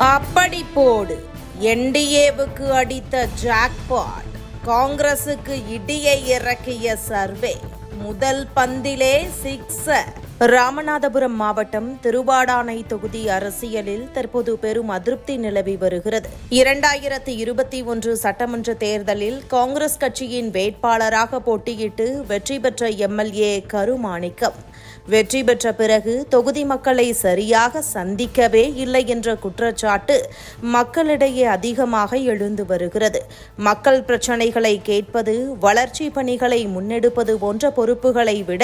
அப்படி போடு. என்டிஏவுக்கு அடித்த ஜாக்பாட். காங்கிரசுக்கு இடியை இறக்கிய சர்வே. முதல் பந்திலே சிக்ஸர். ராமநாதபுரம் மாவட்டம் திருவாடானை தொகுதி அரசியலில் தற்போது பெரும் அதிருப்தி நிலவி வருகிறது. 2021 சட்டமன்ற தேர்தலில் காங்கிரஸ் கட்சியின் வேட்பாளராக போட்டியிட்டு வெற்றி பெற்ற எம்எல்ஏ கருமாணிக்கம் வெற்றி பெற்ற பிறகு தொகுதி மக்களை சரியாக சந்திக்கவே இல்லை என்ற குற்றச்சாட்டு மக்களிடையே அதிகமாக எழுந்து வருகிறது. மக்கள் பிரச்சினைகளை கேட்பது, வளர்ச்சி பணிகளை முன்னெடுப்பது போன்ற பொறுப்புகளை விட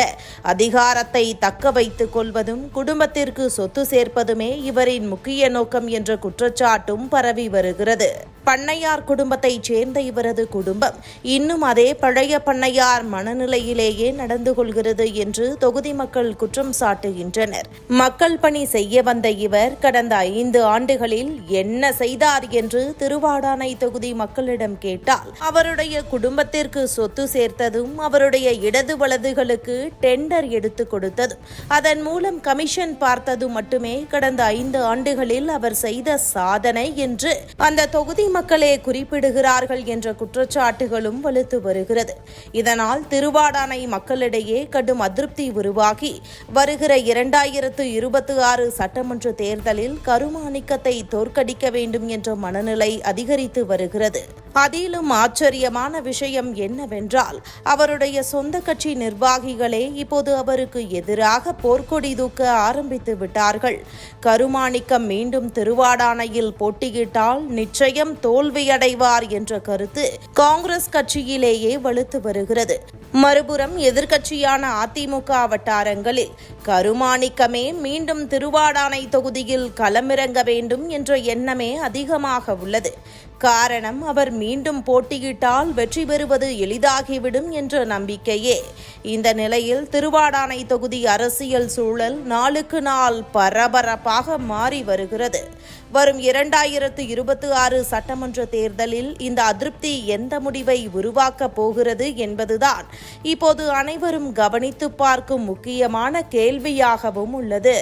அதிகாரத்தை தக்க வைத்துக் கொள்வதும் குடும்பத்திற்கு சொத்து சேர்ப்பதுமே இவரின் முக்கிய நோக்கம் என்ற குற்றச்சாட்டும் பரவி வருகிறது. பண்ணையார் குடும்பத்தைச் சேர்ந்த இவரது குடும்பம் இன்னும் அதே பழைய பண்ணையார் மனநிலையிலேயே நடந்து கொள்கிறது என்று தொகுதி மக்கள் குற்றம் சாட்டுகின்றனர். மக்கள் பணி செய்ய வந்த இவர் கடந்த 5 ஆண்டுகளில் என்ன செய்தார் என்று திருவாடானை தொகுதி மக்களிடம் கேட்டால், அவருடைய குடும்பத்திற்கு சொத்து சேர்த்ததும், அவருடைய இடது வலதுகளுக்கு டெண்டர் எடுத்து கொடுத்ததும், அதன் மூலம் கமிஷன் பார்த்ததும் மட்டுமே கடந்த 5 ஆண்டுகளில் அவர் செய்த சாதனை என்று அந்த தொகுதி மக்களே குறிப்பிடுகிறார்கள் என்ற குற்றச்சாட்டுகளும் வலுத்து வருகிறது. இதனால் திருவாடானை மக்களிடையே கடும் அதிருப்தி உருவாகி வருகிற 2026 சட்டமன்ற தேர்தலில் கருமாணிக்கத்தை தோற்கடிக்க வேண்டும் என்ற மனநிலை அதிகரித்து வருகிறது. அதிலும் ஆச்சரியமான விஷயம் என்னவென்றால், அவருடைய சொந்த கட்சி நிர்வாகிகளே இப்போது அவருக்கு எதிராக போர்க்கொடி தூக்க ஆரம்பித்து விட்டார்கள். கருமாணிக்கம் மீண்டும் திருவாடானையில் போட்டியிட்டால் நிச்சயம் தோல்வியடைவார் என்ற கருத்து காங்கிரஸ் கட்சியிலேயே வலுத்து வருகிறது. மறுபுறம் எதிர்க்கட்சியான அதிமுக வட்டாரங்களில் கருமாணிக்கமே மீண்டும் திருவாடானை தொகுதியில் களமிறங்க வேண்டும் என்ற எண்ணமே அதிகமாக உள்ளது. காரணம், அவர் மீண்டும் போட்டியிட்டால் வெற்றி பெறுவது எளிதாகிவிடும் என்ற நம்பிக்கையே. இந்த நிலையில் திருவாடானை தொகுதி அரசியல் சூழல் நாளுக்கு நாள் பரபரப்பாக மாறி வருகிறது. வரும் 2026 சட்டமன்ற தேர்தலில் இந்த அதிருப்தி எந்த முடிவை உருவாக்கப் போகிறது என்பதுதான் இப்போது அனைவரும் கவனித்து பார்க்கும் முக்கியமான கேள்வியாகவும் உள்ளது.